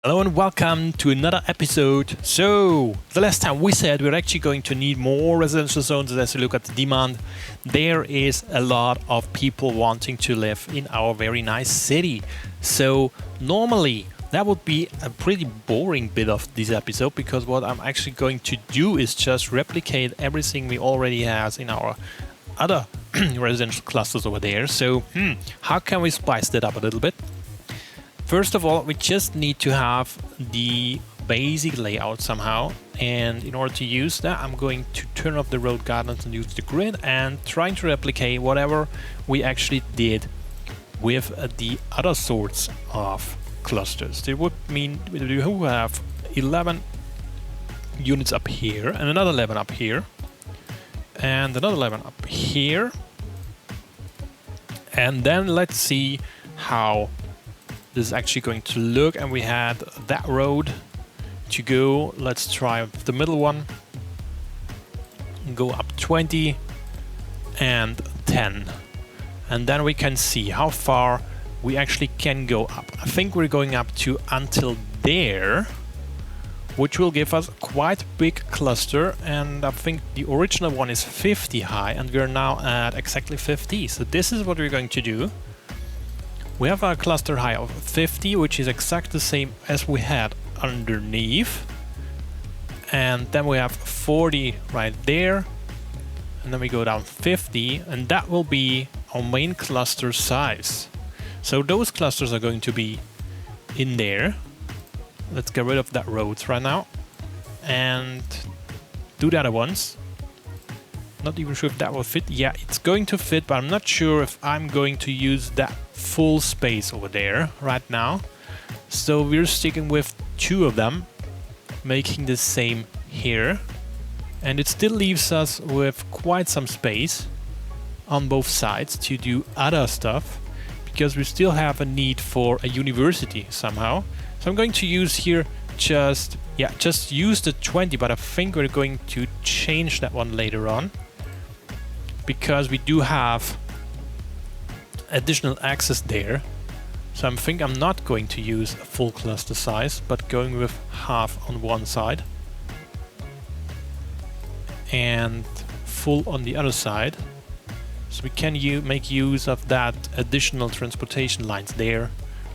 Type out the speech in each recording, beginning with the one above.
Hello and welcome to another episode. So, the last time we said we're actually going to need more residential zones as we look at the demand. There is a lot of people wanting to live in our very nice city. So, normally that would be a pretty boring bit of this episode because what I'm actually going to do is just replicate everything we already have in our other residential clusters over there. So, how can we spice that up a little bit? First of all, we just need to have the basic layout somehow, and in order to use that, I'm going to turn off the road gardens and use the grid and trying to replicate whatever we actually did with the other sorts of clusters. It would mean we have 11 units up here and another 11 up here and another 11 up here, and then let's see how this is actually going to look. And we had that road to go. Let's try the middle one, go up 20 and 10, and then we can see how far we actually can go up. I think we're going up to until there, which will give us quite a big cluster, and I think the original one is 50 high and we're now at exactly 50. So this is what we're going to do. We have a cluster high of 50, which is exactly the same as we had underneath. And then we have 40 right there. And then we go down 50, and that will be our main cluster size. So those clusters are going to be in there. Let's get rid of that roads right now and do the other ones. Not even sure if that will fit. Yeah, it's going to fit, but I'm not sure if I'm going to use that full space over there right now. So we're sticking with two of them, making the same here. And it still leaves us with quite some space on both sides to do other stuff, because we still have a need for a university somehow. So I'm going to use here just use the 20, but I think we're going to change that one later on, because we do have additional access there. So I think I'm not going to use a full cluster size, but going with half on one side and full on the other side. So we can make use of that additional transportation lines there.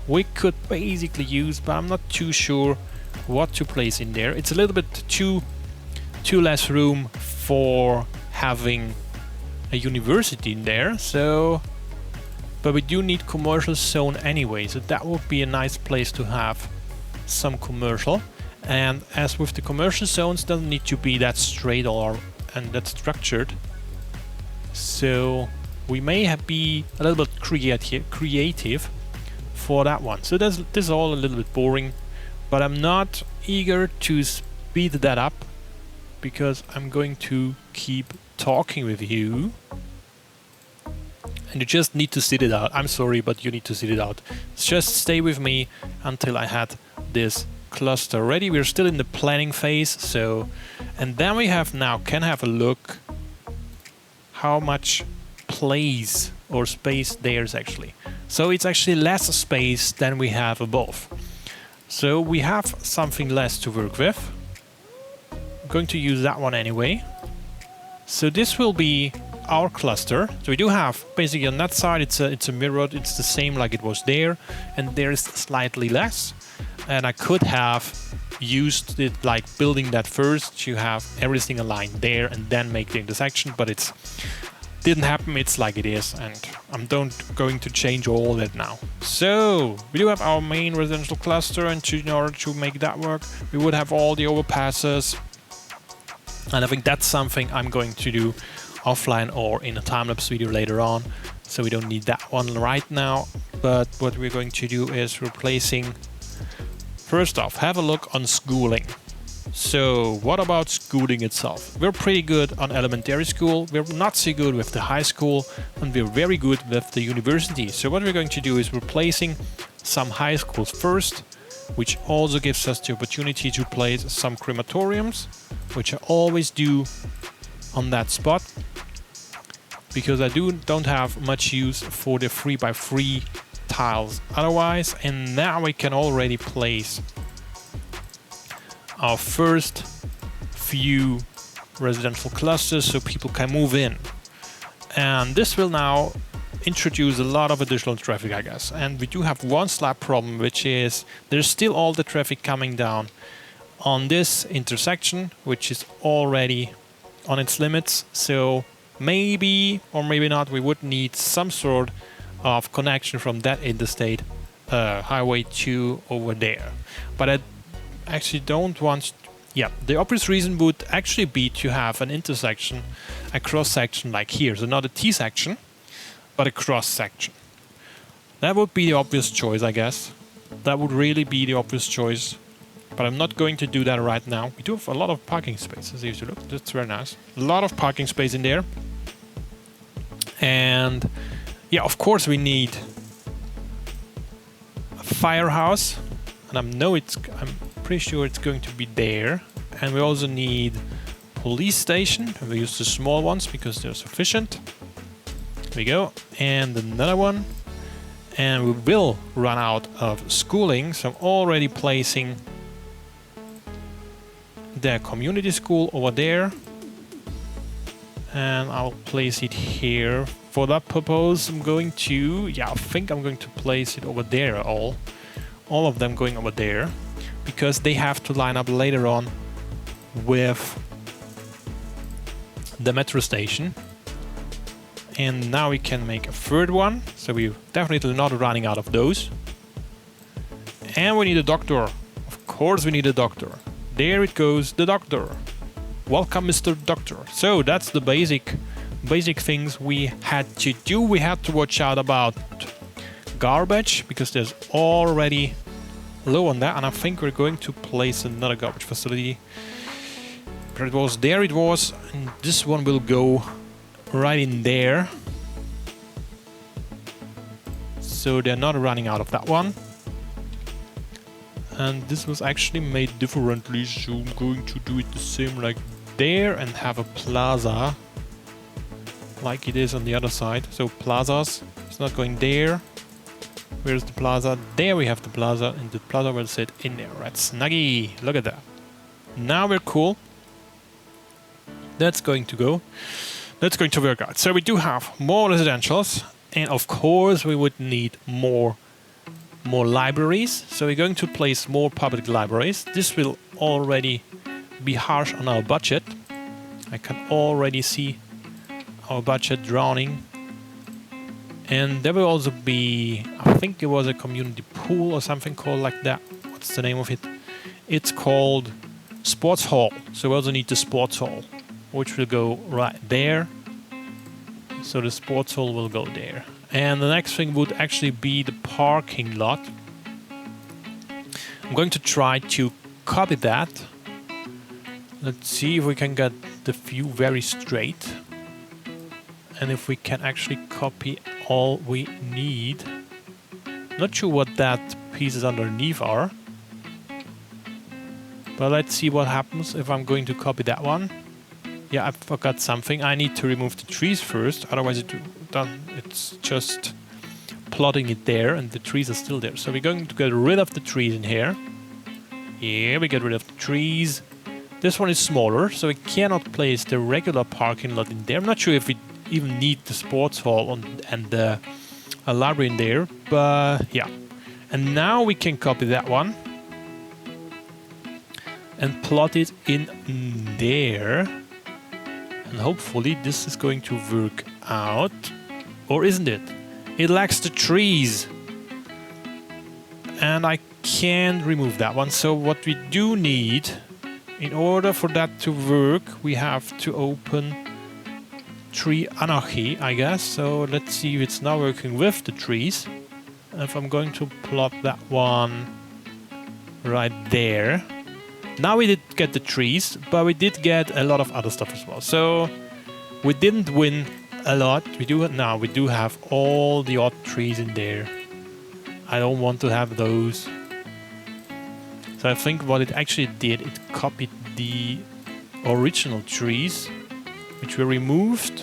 We could basically use, but I'm not too sure what to place in there. It's a little bit too less room for having a university in there. So, but we do need commercial zone anyway, so that would be a nice place to have some commercial. And as with the commercial zones, doesn't need to be that straight and that structured. So we may be a little bit creative for that one. So this is all a little bit boring, but I'm not eager to speed that up because I'm going to keep talking with you. And you just need to sit it out. I'm sorry, but you need to sit it out. Just stay with me until I had this cluster ready. We're still in the planning phase. So, and then we can have a look how much place or space there's actually. So it's actually less space than we have above. So we have something less to work with. I'm going to use that one anyway. So this will be our cluster. So we do have basically on that side it's a mirrored, it's the same like it was there, and there is slightly less. And I could have used it like building that first, you have everything aligned there and then make the intersection, but it's didn't happen. It's like it is, and I'm going to change all that now. So we do have our main residential cluster, and in order to make that work, we would have all the overpasses. And I think that's something I'm going to do offline or in a time-lapse video later on. So we don't need that one right now. But what we're going to do is replacing. First off, have a look on schooling. So what about schooling itself? We're pretty good on elementary school, we're not so good with the high school, and we're very good with the university. So what we're going to do is replacing some high schools first, which also gives us the opportunity to place some crematoriums, which I always do on that spot, because I don't have much use for the 3x3 tiles otherwise. And now we can already place our first few residential clusters so people can move in. And this will now introduce a lot of additional traffic, I guess. And we do have one slight problem, which is there's still all the traffic coming down on this intersection, which is already on its limits. So maybe or maybe not, we would need some sort of connection from that interstate highway 2 over there. But I actually don't want... Yeah, the obvious reason would actually be to have an intersection, a cross section like here. So not a T section, but a cross section. That would be the obvious choice, I guess. That would really be the obvious choice. But I'm not going to do that right now. We do have a lot of parking spaces. If you look, that's very nice. A lot of parking space in there. And yeah, of course we need a firehouse. And I'm pretty sure it's going to be there. And we also need police station. And we use the small ones because they're sufficient. There we go. And another one. And we will run out of schooling. So I'm already placing the community school over there. And I'll place it here. For that purpose, I'm going to... Yeah, I think I'm going to place it over there all of them going over there, because they have to line up later on with the metro station. And now we can make a third one, so we're definitely not running out of those. And we need a doctor. Of course we need a doctor. There it goes, the doctor. Welcome, Mr. Doctor. So that's the basic things we had to do. We had to watch out about garbage, because there's already low on that, and I think we're going to place another garbage facility. There it was, and this one will go right in there. So they're not running out of that one. And this was actually made differently, so I'm going to do it the same like there and have a plaza like it is on the other side. So plazas, it's not going there. Where's the plaza? There we have the plaza, and the plaza will sit in there. Right, snuggy. Look at that. Now we're cool. That's going to go. That's going to work out. So we do have more residentials, and of course we would need more libraries. So we're going to place more public libraries. This will already be harsh on our budget. I can already see our budget drowning. And there will also be, I think it was a community pool or something called like that. What's the name of it? It's called Sports Hall. So we also need the Sports Hall, which will go right there. So the Sports Hall will go there. And the next thing would actually be the parking lot. I'm going to try to copy that. Let's see if we can get the view very straight. And if we can actually copy all we need. Not sure what that pieces underneath are. But let's see what happens if I'm going to copy that one. Yeah, I forgot something. I need to remove the trees first, otherwise it's just plotting it there and the trees are still there. So we're going to get rid of the trees in here. Yeah, we get rid of the trees. This one is smaller, so we cannot place the regular parking lot in there. I'm not sure if we even need the sports hall and the library in there, but yeah. And now we can copy that one and plot it in there. And hopefully this is going to work out. Or isn't it? It lacks the trees. And I can't remove that one. So what we do need, in order for that to work, we have to open tree anarchy, I guess. So let's see if it's now working with the trees. If I'm going to plot that one right there. Now we did get the trees, but we did get a lot of other stuff as well. So we didn't win a lot. We do have all the odd trees in there. I don't want to have those. So I think what it actually did, it copied the original trees, which were removed.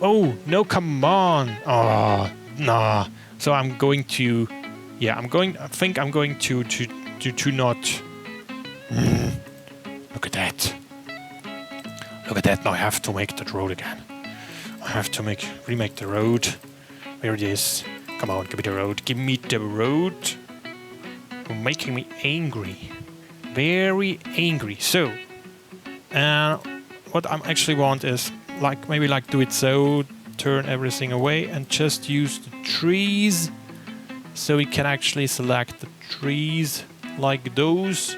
Oh, no, come on. Oh, nah. So I'm going to... Yeah, I think I'm going to want you to not. Look at that. Look at that. Now I have to make that road again. I have to remake the road. Where it is. Come on, give me the road. Give me the road. You're making me angry. Very angry. So, what I actually want is maybe do it so, turn everything away and just use the trees. So we can actually select the trees like those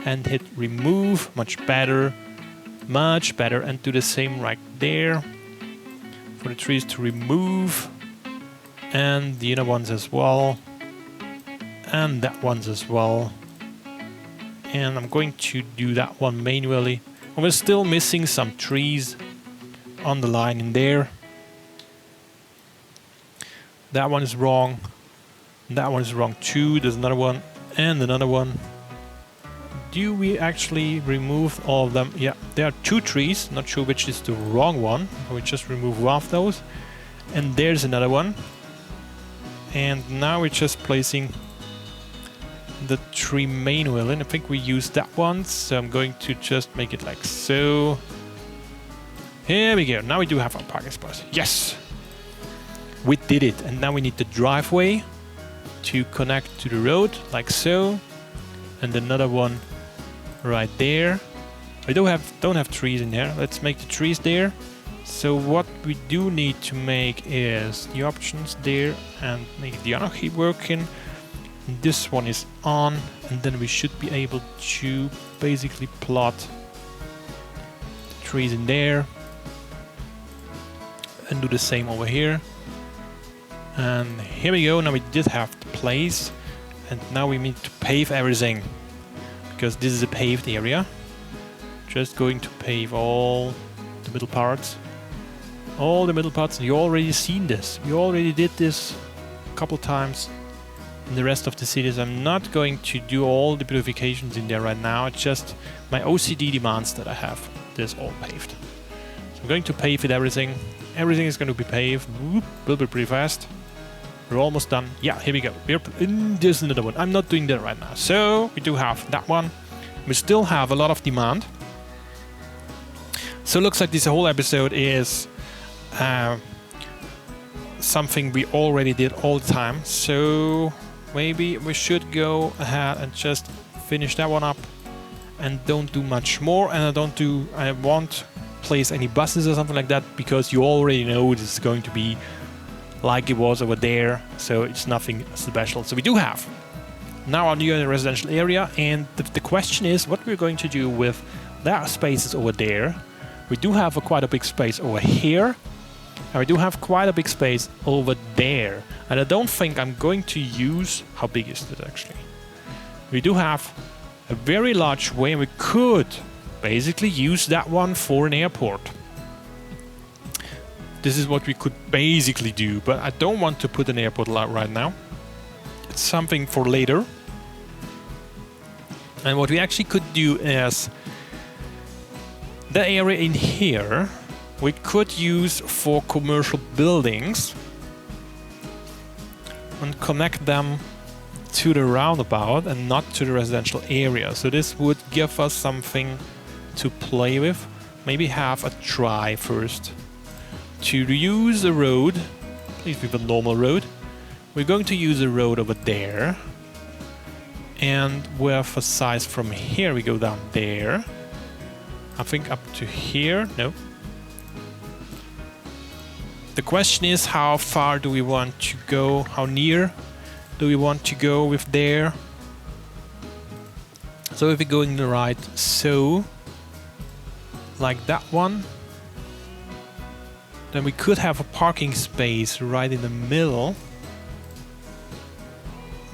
and hit remove. Much better. Much better. And do the same right there for the trees to remove. And the other ones as well. And that ones as well. And I'm going to do that one manually. And we're still missing some trees on the line in there. That one is wrong. That one is wrong too. There's another one and another one. Do we actually remove all of them? Yeah, there are 2 trees. Not sure which is the wrong one. We just remove one of those. And there's another one. And now we're just placing the tree manually. And I think we used that one. So I'm going to just make it like so. Here we go. Now we do have our parking spot. Yes! We did it. And now we need the driveway to connect to the road like so, and another one right there. I don't have trees in there. Let's make the trees there. So what we do need to make is the options there and make the anarchy working. And this one is on, and then we should be able to basically plot the trees in there and do the same over here. And here we go. Now we did have the place, and now we need to pave everything because this is a paved area. Just going to pave all the middle parts. All the middle parts. You already seen this. We already did this a couple times in the rest of the cities. I'm not going to do all the beautifications in there right now. It's just my OCD demands that I have this all paved. So I'm going to pave it everything. Everything is going to be paved. Whoop, a little bit pretty fast. We're almost done. Yeah, here we go. There's another one. I'm not doing that right now. So we do have that one. We still have a lot of demand. So it looks like this whole episode is something we already did all the time. So maybe we should go ahead and just finish that one up and don't do much more. And I won't place any buses or something like that because you already know this is going to be like it was over there, so it's nothing special. So we do have now our new residential area, and the question is what we're going to do with that spaces over there. We do have quite a big space over here, and we do have quite a big space over there. And I don't think I'm going to use... How big is it actually? We do have a very large way, and we could basically use that one for an airport. This is what we could basically do, but I don't want to put an airport right now. It's something for later. And what we actually could do is the area in here we could use for commercial buildings and connect them to the roundabout and not to the residential area. So this would give us something to play with. Maybe have a try first. To use a road, at least with a normal road, we're going to use a road over there. And with a size from here, we go down there. I think up to here. No. The question is, how far do we want to go? How near do we want to go with there? So if we're going the right, so like that one. Then we could have a parking space right in the middle.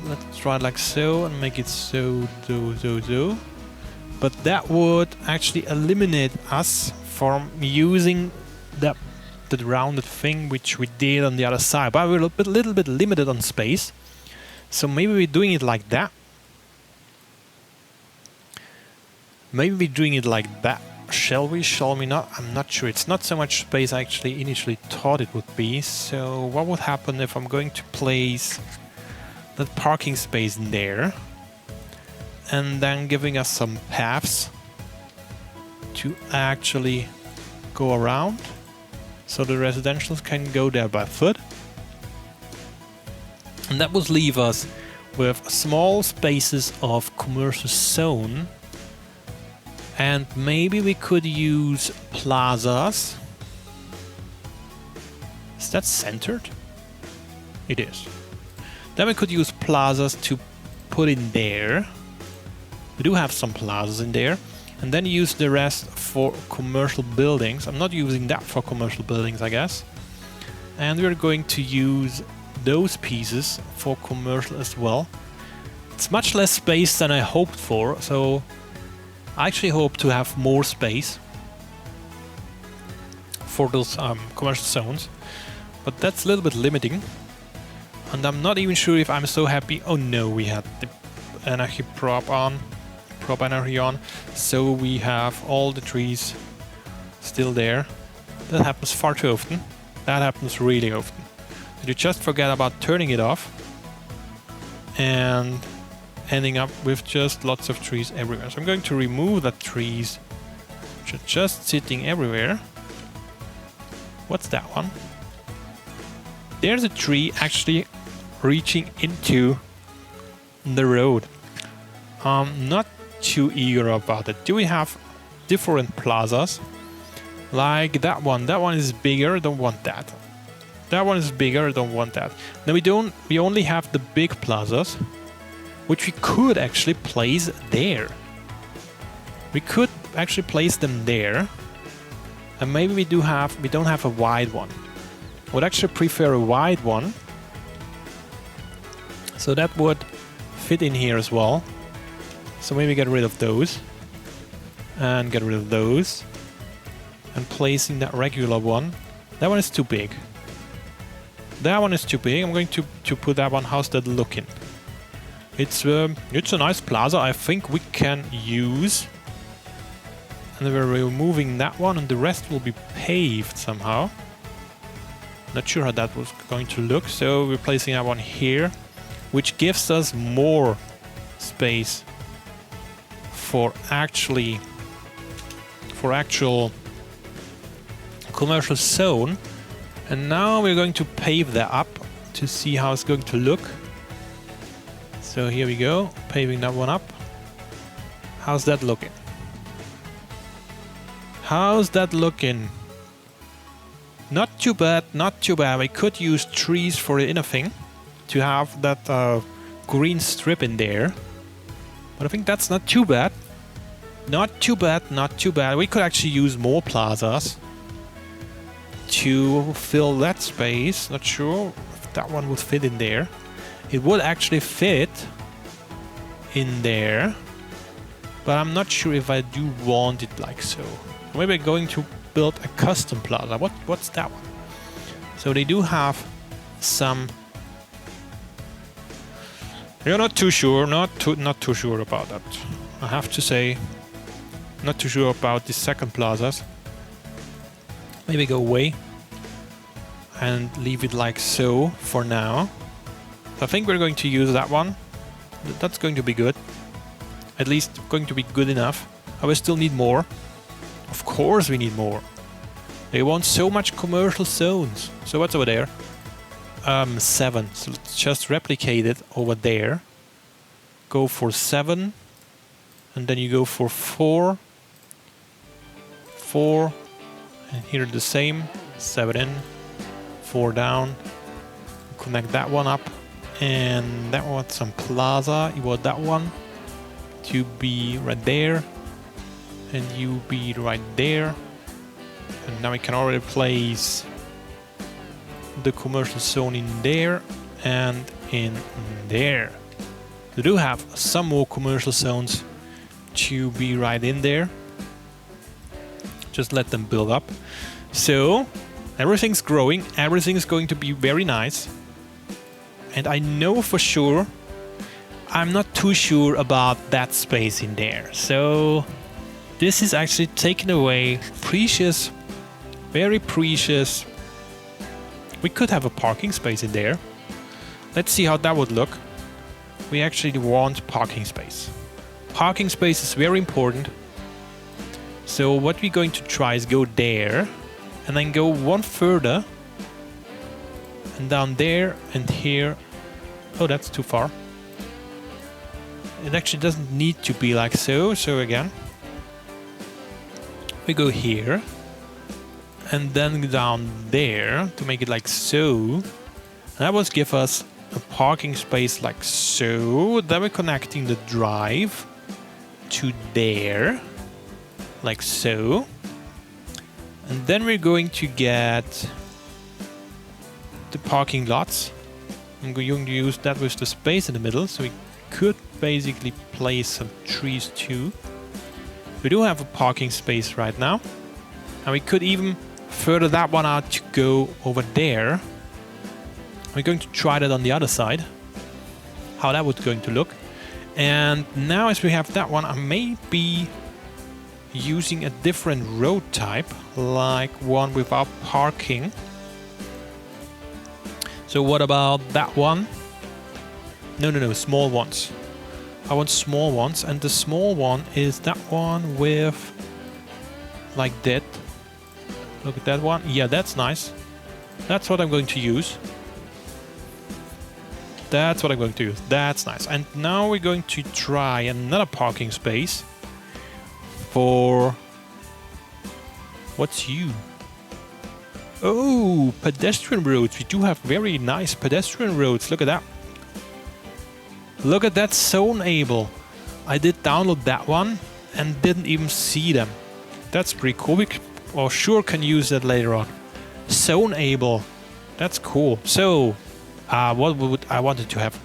Let's try it like so and make it so. But that would actually eliminate us from using the rounded thing which we did on the other side. But we're a little bit limited on space. So maybe we're doing it like that. Maybe we're doing it like that. Shall we? Shall we not? I'm not sure. It's not so much space I actually initially thought it would be. So what would happen if I'm going to place that parking space in there? and then giving us some paths to actually go around, so the residentials can go there by foot. And that would leave us with small spaces of commercial zone, and maybe we could use plazas. Is that centered? It is. Then we could use plazas to put in there. We do have some plazas in there. And then use the rest for commercial buildings. I'm not using that for commercial buildings, I guess. And we're going to use those pieces for commercial as well. It's much less space than I hoped for, so I actually hope to have more space for those commercial zones. But that's a little bit limiting. And I'm not even sure if I'm so happy. Oh no, we had the energy prop energy on. So we have all the trees still there. That happens far too often. That happens really often. You just forget about turning it off and ending up with just lots of trees everywhere. So I'm going to remove the trees which are just sitting everywhere. What's that one? There's a tree actually reaching into the road. Not too eager about it. Do we have different plazas? Like that one. That one is bigger, don't want that. That one is bigger, don't want that. Now we only have the big plazas, which we could actually place there. We could actually place them there. And maybe we don't have a wide one. I would actually prefer a wide one. So that would fit in here as well. So maybe get rid of those. And get rid of those. And placing that regular one. That one is too big. That one is too big. I'm going to put that one. How's that looking? It's a nice plaza. I think we can use. And we're removing that one, and the rest will be paved somehow. Not sure how that was going to look. So we're placing that one here, which gives us more space for actual commercial zone. And now we're going to pave that up to see how it's going to look. So here we go, paving that one up. How's that looking? How's that looking? Not too bad, not too bad. We could use trees for the inner thing to have that green strip in there. But I think that's not too bad. Not too bad, not too bad. We could actually use more plazas to fill that space. Not sure if that one would fit in there. It would actually fit in there, but I'm not sure if I do want it like so. Maybe I'm going to build a custom plaza. What's that one? So they do have some. You're not too sure, not too sure about that. I have to say, not too sure about the second plazas. Maybe go away and leave it like so for now. I think we're going to use that one. That's going to be good. At least going to be good enough. I will still need more. Of course we need more. They want so much commercial zones. So what's over there? 7. So let's just replicate it over there. Go for 7. And then you go for 4. 4. And here the same. 7 in. 4 down. Connect that one up. And that one, some plaza. You want that one to be right there. And you be right there. And now we can already place the commercial zone in there and in there. We do have some more commercial zones to be right in there. Just let them build up. So everything's growing. Everything's going to be very nice. And I know for sure, I'm not too sure about that space in there. So this is actually taking away precious, very precious. We could have a parking space in there. Let's see how that would look. We actually want parking space. parking space is very important. So what we're going to try is go there and then go one further and down there and here. Oh, that's too far. It actually doesn't need to be like so. So again, we go here and then down there to make it like so. That will give us a parking space like so. Then we're connecting the drive to there, like so. And then we're going to get the parking lots. I'm going to use that with the space in the middle, so we could basically place some trees too. We do have a parking space right now, and we could even further that one out to go over there. We're going to try that on the other side, how that would going to look. And now as we have that one, I may be using a different road type, like one without parking. So what about that one? No, small ones. I want small ones, and the small one is that one with like that. Look at that one. Yeah, that's nice. That's what I'm going to use. That's what I'm going to use. That's nice. And now we're going to try another parking space for... What's you? Oh, pedestrian roads. We do have very nice pedestrian roads. Look at that. Look at that, Zoneable. I did download that one and didn't even see them. That's pretty cool. We sure can use that later on. Zoneable. That's cool. So, what would I wanted to have?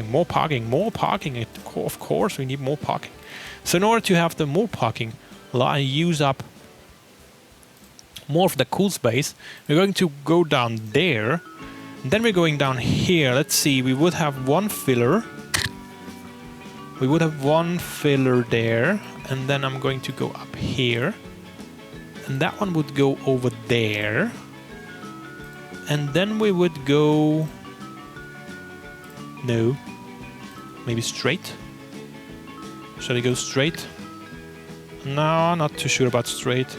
More parking. Of course, we need more parking. So in order to have the more parking, I use up more of the cool space. We're going to go down there. And then we're going down here. Let's see, we would have one filler. We would have one filler there. And then I'm going to go up here. And that one would go over there. And then we would go... No. Maybe straight? Shall we go straight? No, not too sure about straight.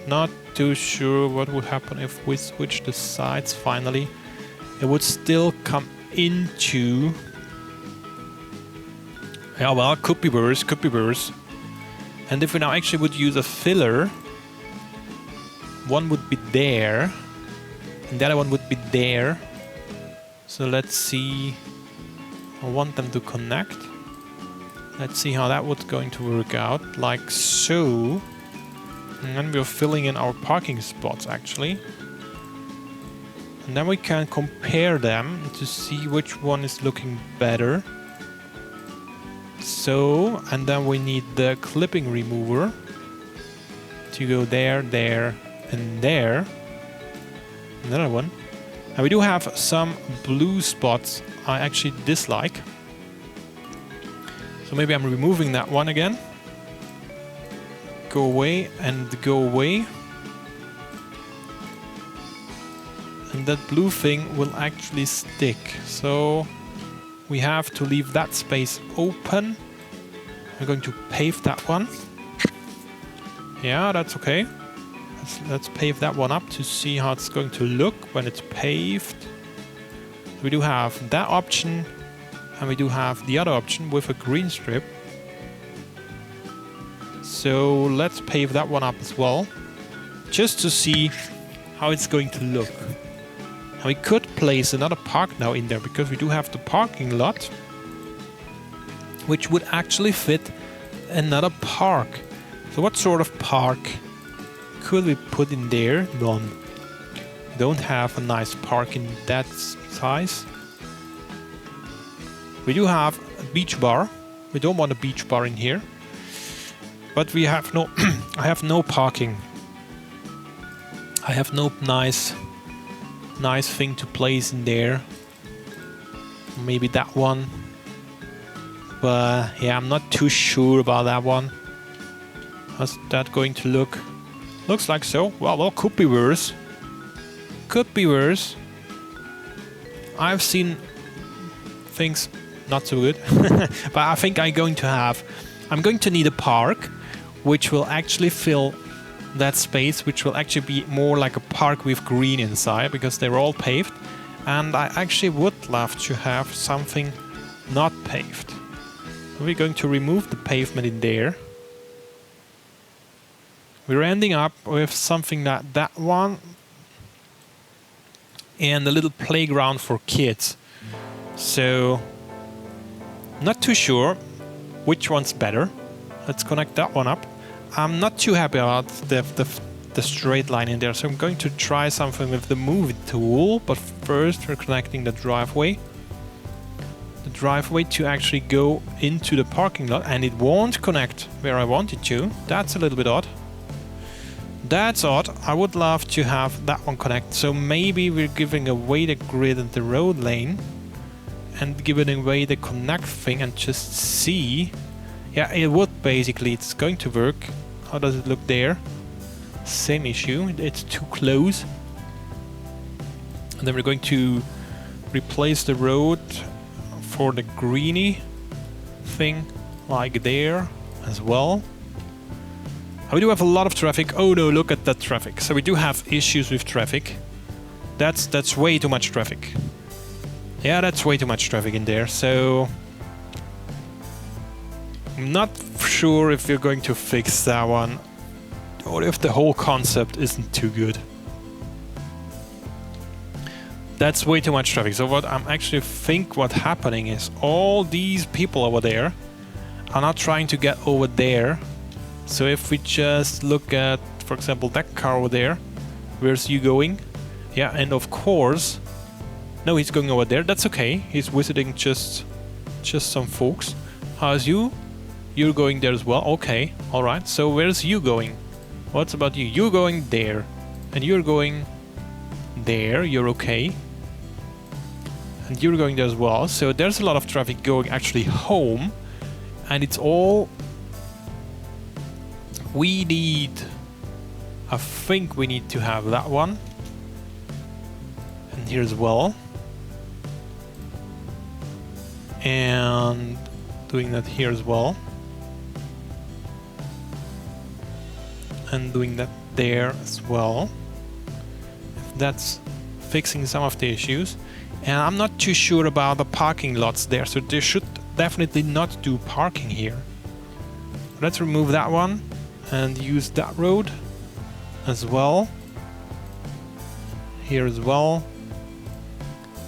Not too sure what would happen if we switch the sides finally. It would still come into... Yeah, well, could be worse, could be worse. And if we now actually would use a filler, one would be there, and the other one would be there. So let's see. I want them to connect. Let's see how that was going to work out, like so. And then we're filling in our parking spots actually. And then we can compare them to see which one is looking better. So, and then we need the clipping remover to go there, there, and there. Another one. And we do have some blue spots I actually dislike. So maybe I'm removing that one again. Go away and go away. And that blue thing will actually stick. So we have to leave that space open. We're going to pave that one. Yeah, that's okay. Let's pave that one up to see how it's going to look when it's paved. We do have that option, and we do have the other option with a green strip. So let's pave that one up as well, just to see how it's going to look. And we could place another park now in there, because we do have the parking lot, which would actually fit another park. So what sort of park could we put in there? None. We don't have a nice park in that size. We do have a beach bar. We don't want a beach bar in here. But we have no... I have no parking. I have no nice thing to place in there. Maybe that one. But yeah, I'm not too sure about that one. How's that going to look? Looks like so. Well, could be worse. Could be worse. I've seen things not so good. But I think I'm going to have I'm going to need a park, which will actually fill that space, which will actually be more like a park with green inside, because they're all paved. And I actually would love to have something not paved. We're going to remove the pavement in there. We're ending up with something like that one. And a little playground for kids. So, not too sure which one's better. Let's connect that one up. I'm not too happy about the straight line in there, so I'm going to try something with the move tool. But first we're connecting the driveway. The driveway to actually go into the parking lot, and it won't connect where I want it to. That's a little bit odd. That's odd. I would love to have that one connect. So maybe we're giving away the grid and the road lane and giving away the connect thing and just see. Yeah, it would basically. It's going to work. How does it look there? Same issue. It's too close. And then we're going to replace the road for the greeny thing like there as well. We do have a lot of traffic. Oh no, look at that traffic. So we do have issues with traffic. That's way too much traffic. Yeah, that's way too much traffic in there. So I'm not sure if we're going to fix that one or if the whole concept isn't too good. That's way too much traffic. So what I'm actually think what's happening is all these people over there are not trying to get over there. So if we just look at, for example, that car over there, where's you going? Yeah, and of course, no, he's going over there. That's okay. He's visiting just some folks. How's you? You're going there as well. Okay, all right. So where's you going? What's about you? You're going there, and you're going there. You're okay, and you're going there as well. So there's a lot of traffic going actually home, and it's all. We need, I think we need to have that one. And here as well. And doing that here as well. And doing that there as well. That's fixing some of the issues. And I'm not too sure about the parking lots there, so they should definitely not do parking here. Let's remove that one. And use that road as well. Here as well.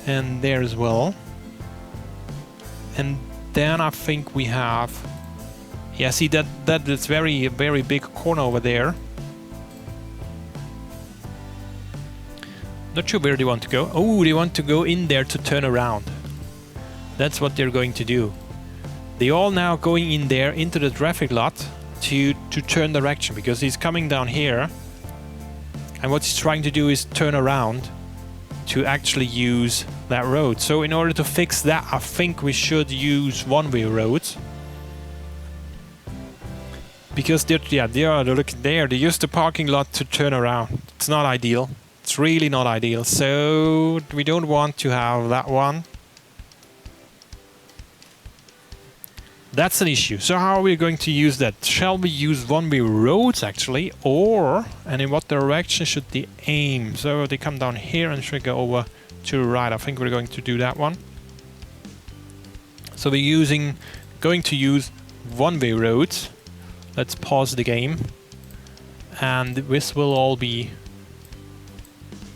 And there as well. And then I think we have... Yeah, see that is very big corner over there. Not sure where they want to go. Oh, they want to go in there to turn around. That's what they're going to do. They all now going in there into the traffic lot. To turn direction, because he's coming down here, and what he's trying to do is turn around to actually use that road. So in order to fix that, I think we should use one-way roads, because they're looking there. They use the parking lot to turn around. It's not ideal. It's really not ideal. So we don't want to have that one. That's an issue. So how are we going to use that? Shall we use one-way roads actually, or and in what direction should they aim? So they come down here and should go over to the right. I think we're going to do that one. So we're going to use one-way roads. Let's pause the game, and this will all be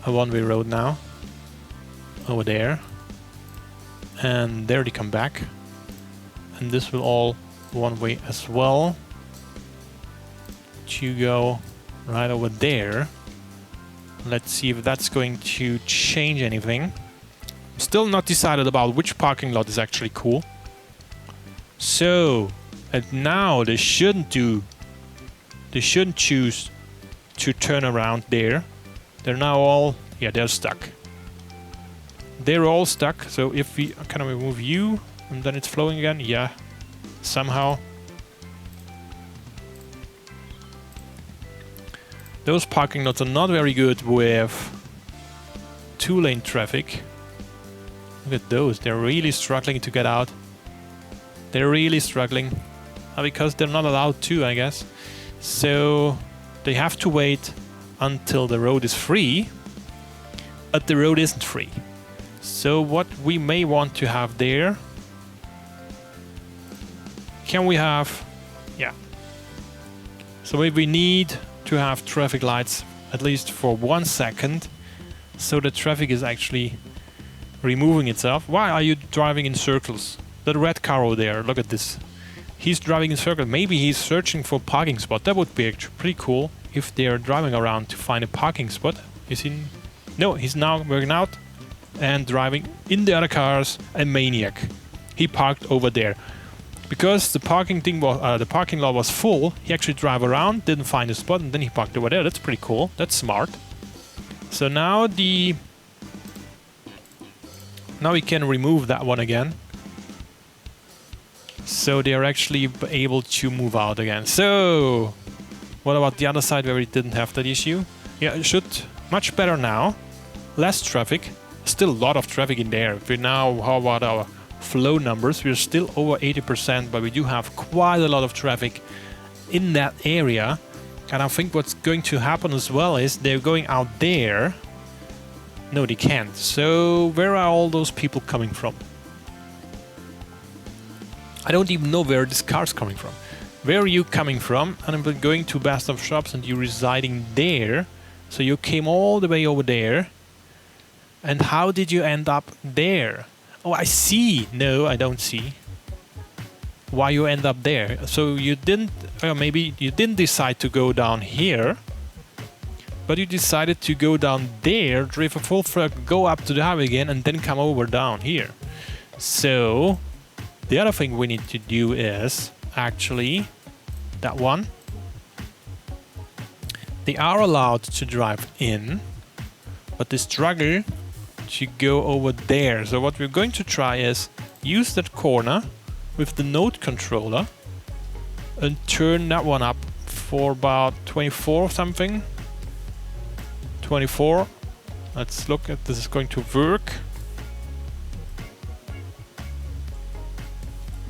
a one-way road now. Over there, and there they come back. And this will all one way as well. To go right over there. Let's see if that's going to change anything. Still not decided about which parking lot is actually cool. So, and now they shouldn't choose to turn around there. They're now all, yeah, they're stuck. They're all stuck. So if we kind of remove you, and then it's flowing again, yeah, somehow. Those parking lots are not very good with two-lane traffic. Look at those, they're really struggling to get out. They're really struggling. because they're not allowed to, I guess. So they have to wait until the road is free, but the road isn't free. So what we may want to have there, can we have, yeah. So maybe we need to have traffic lights at least for 1 second, so the traffic is actually removing itself. Why are you driving in circles? That red car over there, look at this. He's driving in circles. Maybe he's searching for a parking spot. That would be actually pretty cool if they're driving around to find a parking spot. Is he? No, he's now working out and driving in the other cars. A maniac. He parked over there. Because the parking thing was, the parking lot was full, he actually drove around, didn't find a spot, and then he parked over there. That's pretty cool. That's smart. So now now we can remove that one again. So they are actually able to move out again. So what about the other side where we didn't have that issue? Yeah, it should much better now. Less traffic. Still a lot of traffic in there. If we now, how about our flow numbers? We're still over 80%, but we do have quite a lot of traffic in that area. And I think what's going to happen as well is they're going out there. No, they can't. So where are all those people coming from? I don't even know where this car's coming from. Where are you coming from? And I'm going to Best of Shops and you're residing there. So you came all the way over there. And how did you end up there? Oh, I see. No, I don't see why you end up there. So you didn't, maybe you didn't decide to go down here, but you decided to go down there, drive a full truck, go up to the highway again, and then come over down here. So the other thing we need to do is actually that one. They are allowed to drive in, but they struggle to go over there. So what we're going to try is use that corner with the node controller and turn that one up for about 24 or something. 24. Let's look at this. Is going to work.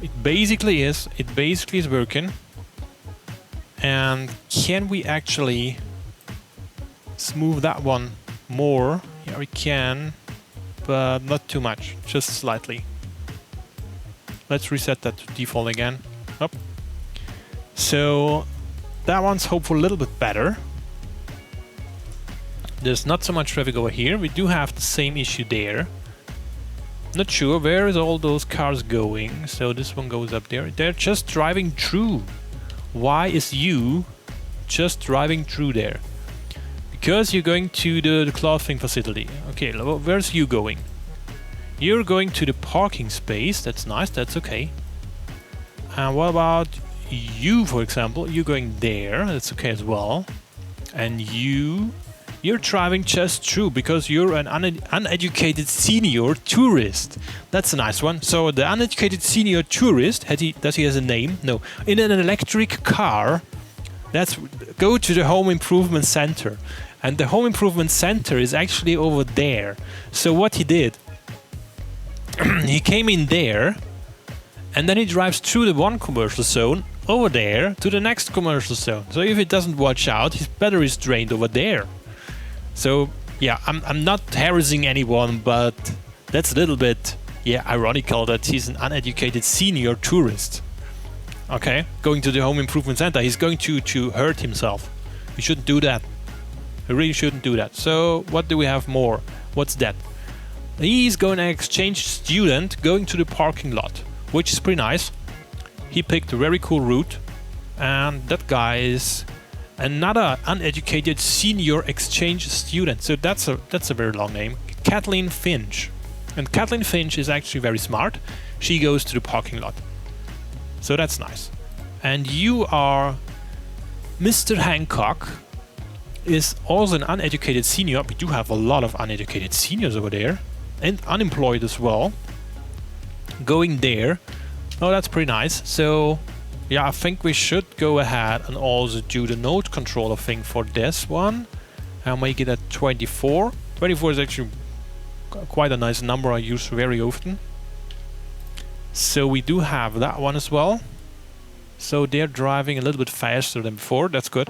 It basically is working. And can we actually smooth that one more? Yeah, we can, but not too much, just slightly. Let's reset that to default again. Up. So that one's hopefully a little bit better. There's not so much traffic over here. We do have the same issue there. Not sure where is all those cars going. So this one goes up there. They're just driving through. Why is you just driving through there? Because you're going to the clothing facility. Okay, where's you going? You're going to the parking space. That's nice, that's okay. And what about you, for example? You're going there. That's okay as well. And you're driving just through because you're an uneducated senior tourist. That's a nice one. So the uneducated senior tourist, does he has a name? No. In an electric car, let's go to the home improvement center. And the home improvement center is actually over there. So what he did, he came in there, and then he drives through the one commercial zone over there to the next commercial zone. So if he doesn't watch out, his battery is drained over there. So yeah, I'm not harassing anyone, but that's a little bit ironical that he's an uneducated senior tourist. Okay, going to the home improvement center, he's going to hurt himself. We shouldn't do that. We really shouldn't do that. So what do we have more? What's that? He's going to exchange student going to the parking lot, which is pretty nice. He picked a very cool route, and that guy is another uneducated senior exchange student. So that's a very long name. Kathleen Finch. And Kathleen Finch is actually very smart. She goes to the parking lot. So that's nice. And you are Mr. Hancock, is also an uneducated senior. We do have a lot of uneducated seniors over there. And unemployed as well. Going there. Oh, that's pretty nice. So yeah, I think we should go ahead and also do the node controller thing for this one. I'll make it at 24. 24 is actually quite a nice number I use very often. So we do have that one as well. So they're driving a little bit faster than before. That's good.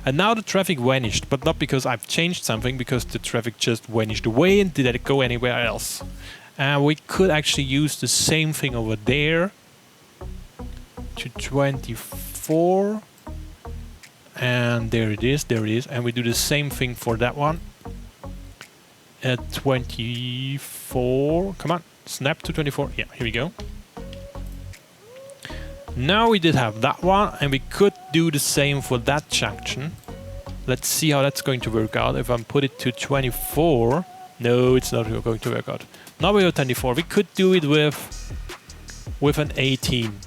And now the traffic vanished, but not because I've changed something, because the traffic just vanished away and didn't go anywhere else. And we could actually use the same thing over there to 24. And there it is, there it is. And we do the same thing for that one at 24. Come on, snap to 24. Yeah, here we go. Now we did have that one, and we could do the same for that junction. Let's see how that's going to work out. If I put it to 24, no, it's not going to work out. Now we have 24. We could do it with an 18.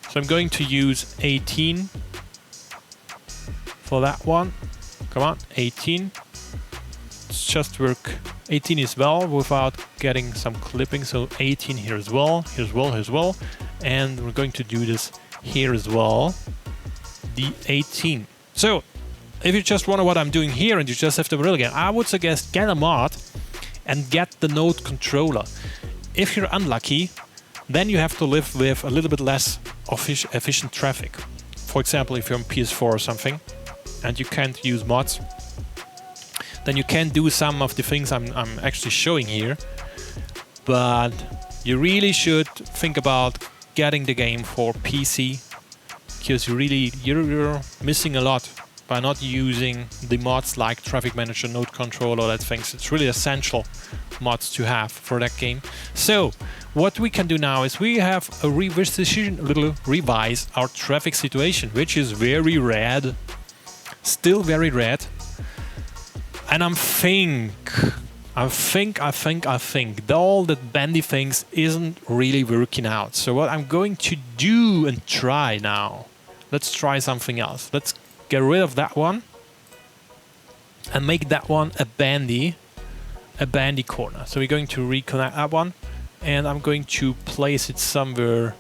So I'm going to use 18 for that one. Come on, 18. Let's just work 18 as well without getting some clipping. So 18 here as well, here as well, here as well. And we're going to do this here as well, the 18. So if you just wonder what I'm doing here and you just have to real again, I would suggest get a mod and get the node controller. If you're unlucky, then you have to live with a little bit less efficient traffic. For example, if you're on PS4 or something and you can't use mods, then you can do some of the things I'm actually showing here. But you really should think about getting the game for PC, because you're missing a lot by not using the mods like Traffic Manager, Node Control, all that things. It's really essential mods to have for that game. So what we can do now is we have a revise our traffic situation, which is very red, still very red. And I think all that bendy things isn't really working out. So what I'm going to do and try now, let's try something else. Let's get rid of that one and make that one a bandy corner. So we're going to reconnect that one, and I'm going to place it somewhere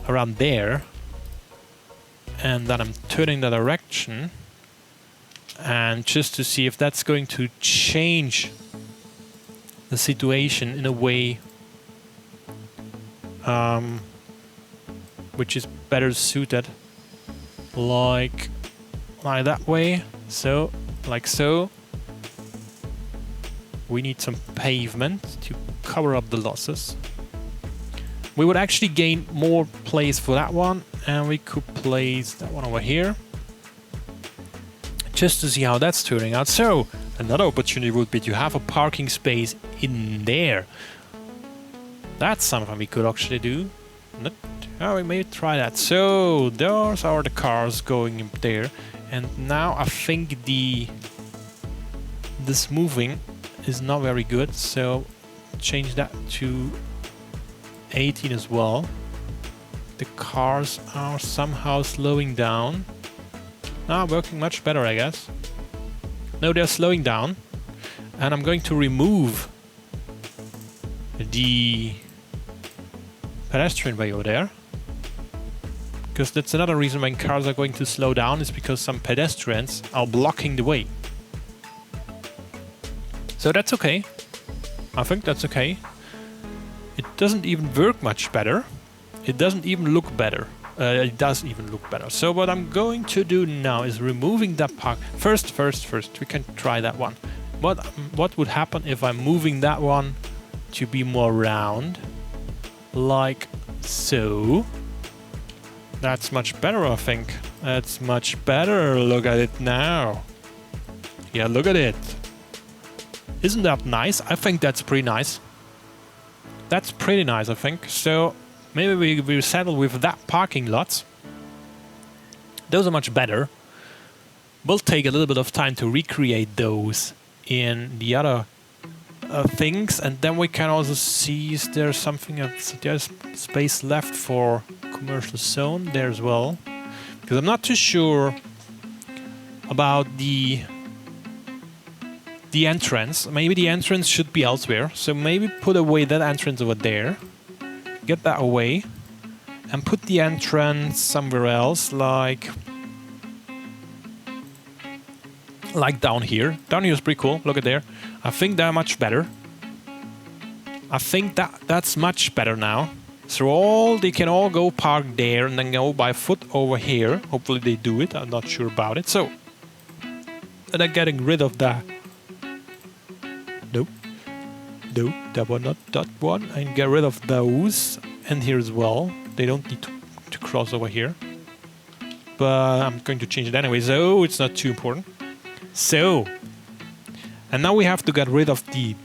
around there, and then I'm turning the direction. And just to see if that's going to change the situation in a way which is better suited, like that way. So, like so. We need some pavement to cover up the losses. We would actually gain more place for that one, and we could place that one over here, just to see how that's turning out. So another opportunity would be to have a parking space in there. That's something we could actually do. We may try that. So those are the cars going in there, and now I think this moving is not very good. So change that to 18 as well. The cars are somehow slowing down. Now working much better, I guess. No, they're slowing down. And I'm going to remove the pedestrian way over there, because that's another reason when cars are going to slow down, is because some pedestrians are blocking the way. So that's okay. I think that's okay. It doesn't even work much better. It doesn't even look better. It does even look better. So what I'm going to do now is removing that park. First, we can try that one. What would happen if I'm moving that one to be more round? Like so. That's much better, I think. That's much better. Look at it now. Yeah, look at it. Isn't that nice? I think that's pretty nice. That's pretty nice, I think. So maybe we settle with that parking lot. Those are much better. We'll take a little bit of time to recreate those in the other things, and then we can also see is there something else. There's space left for commercial zone there as well, because I'm not too sure about the entrance. Maybe the entrance should be elsewhere, so maybe put away that entrance over there, get that away, and put the entrance somewhere else, like down here. Down here is pretty cool. Look at there. I think they're much better. I think that's much better now. So they can all go park there and then go by foot over here. Hopefully they do it. I'm not sure about it. So, and I'm getting rid of that. Nope. No, that one, not that one. And get rid of those. And here as well. They don't need to cross over here. But I'm going to change it anyway, so it's not too important. So, and now we have to get rid of the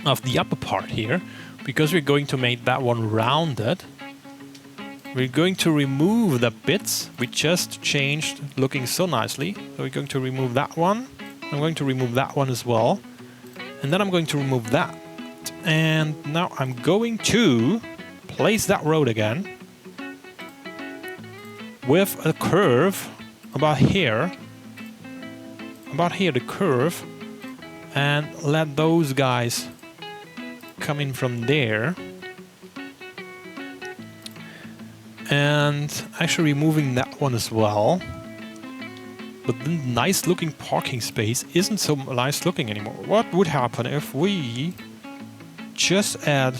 of the upper part here, because we're going to make that one rounded. We're going to remove the bits we just changed, looking so nicely. So we're going to remove that one. I'm going to remove that one as well. And then I'm going to remove that. And now I'm going to place that road again with a curve about here. About here, the curve. And let those guys come in from there. And actually removing that one as well. But the nice looking parking space isn't so nice looking anymore. What would happen if we just add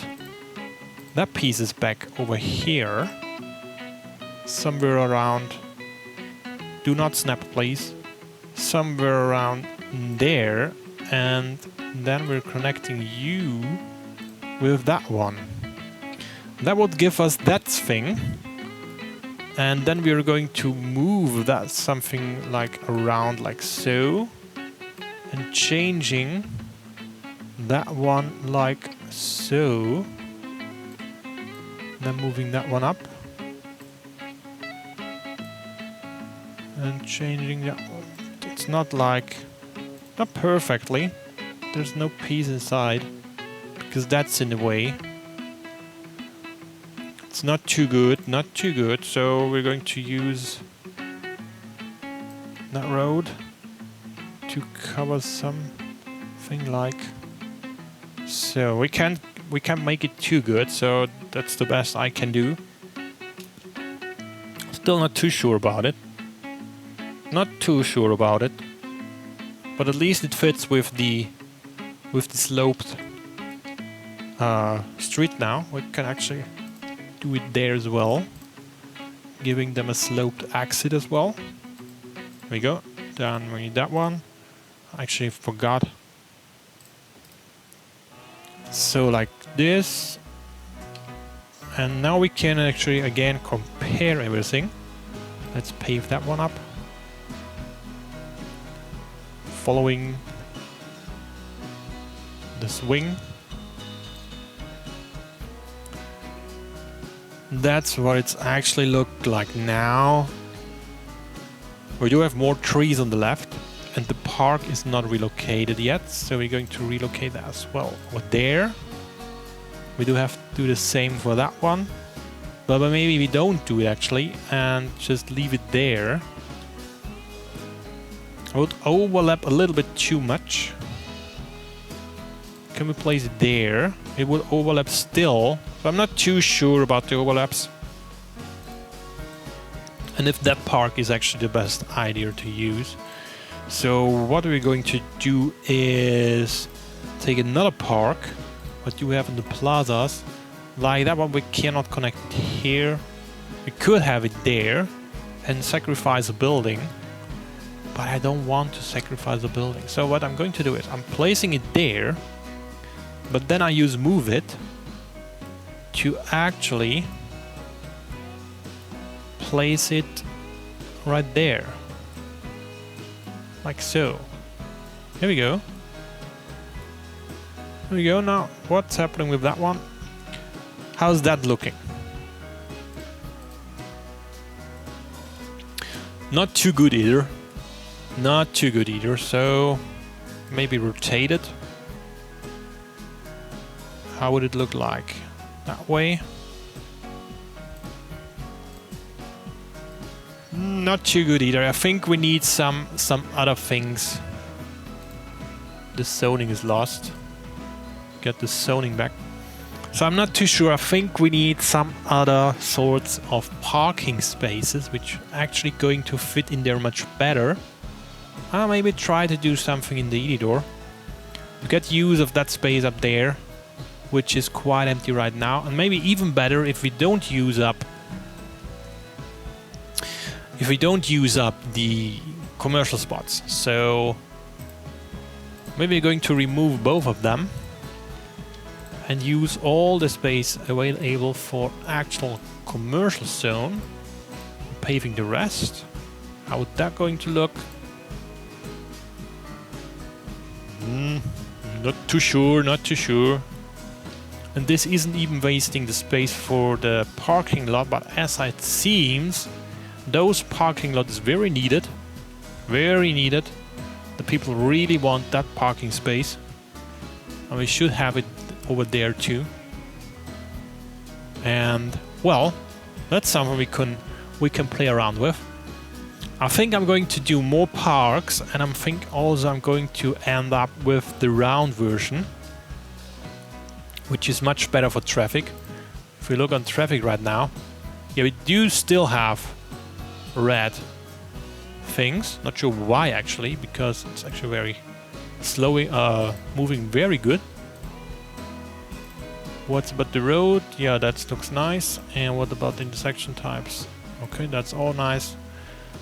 that pieces back over here? Somewhere around, do not snap please, somewhere around there, and then we're connecting you with that one. That would give us that thing. And then we're going to move that something like around like so. And changing that one like so. Then moving that one up. And changing that one. It's not like, not perfectly. There's no piece inside. Because that's in the way. It's not too good, not too good, so we're going to use that road to cover something like so. We can't make it too good, so that's the best I can do. Still not too sure about it. Not too sure about it. But at least it fits with the sloped street now. We can actually do it there as well, giving them a sloped exit as well. There we go. Then we need that one. I actually forgot. So like this. And now we can actually again compare everything. Let's pave that one up. Following the swing. That's what it's actually looked like now. We do have more trees on the left, and the park is not relocated yet, so we're going to relocate that as well. Over there. We do have to do the same for that one, but maybe we don't do it actually, and just leave it there. I would overlap a little bit too much. Can we place it there? It will overlap still, so I'm not too sure about the overlaps. And if that park is actually the best idea to use. So what we're going to do is take another park, what you have in the plazas. Like that one we cannot connect it here. We could have it there and sacrifice a building. But I don't want to sacrifice a building. So what I'm going to do is I'm placing it there. But then I use move it to actually place it right there. Like so. Here we go. Here we go. Now, what's happening with that one? How's that looking? Not too good either. Not too good either, so maybe rotate it. How would it look like? That way? Not too good either. I think we need some other things. The zoning is lost. Get the zoning back. So I'm not too sure. I think we need some other sorts of parking spaces which are actually going to fit in there much better. I'll maybe try to do something in the editor to get use of that space up there. which is quite empty right now, and maybe even better if we don't use up the commercial spots. So maybe we're going to remove both of them and use all the space available for actual commercial zone, paving the rest. How would that going to look? Not too sure. And this isn't even wasting the space for the parking lot, but as it seems, those parking lot is very needed. The people really want that parking space, and we should have it over there too. And well, that's something we can play around with. I think I'm going to do more parks, and I think also I'm going to end up with the round version, which is much better for traffic. If we look on traffic right now, yeah, we do still have red things. Not sure why actually, because it's actually very slowly moving very good. What about the road? Yeah, that looks nice. And what about the intersection types? Okay, that's all nice.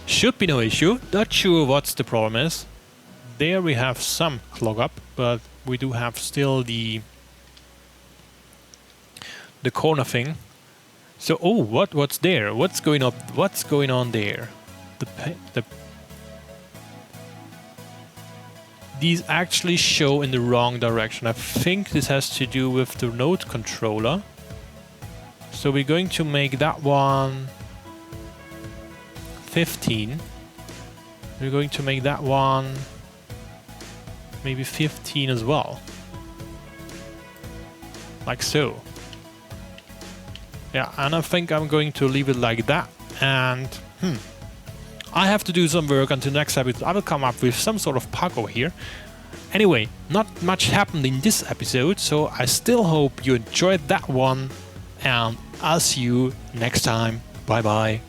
Should be no issue. Not sure what's the problem is. There we have some clog up, but we do have still the corner thing. So, oh, what's there? What's going up? What's going on there? These actually show in the wrong direction. I think this has to do with the node controller. So we're going to make that one 15. We're going to make that one maybe 15 as well. Like so. Yeah, and I think I'm going to leave it like that. And I have to do some work until next episode. I will come up with some sort of park over here. Anyway, not much happened in this episode, so I still hope you enjoyed that one. And I'll see you next time. Bye bye.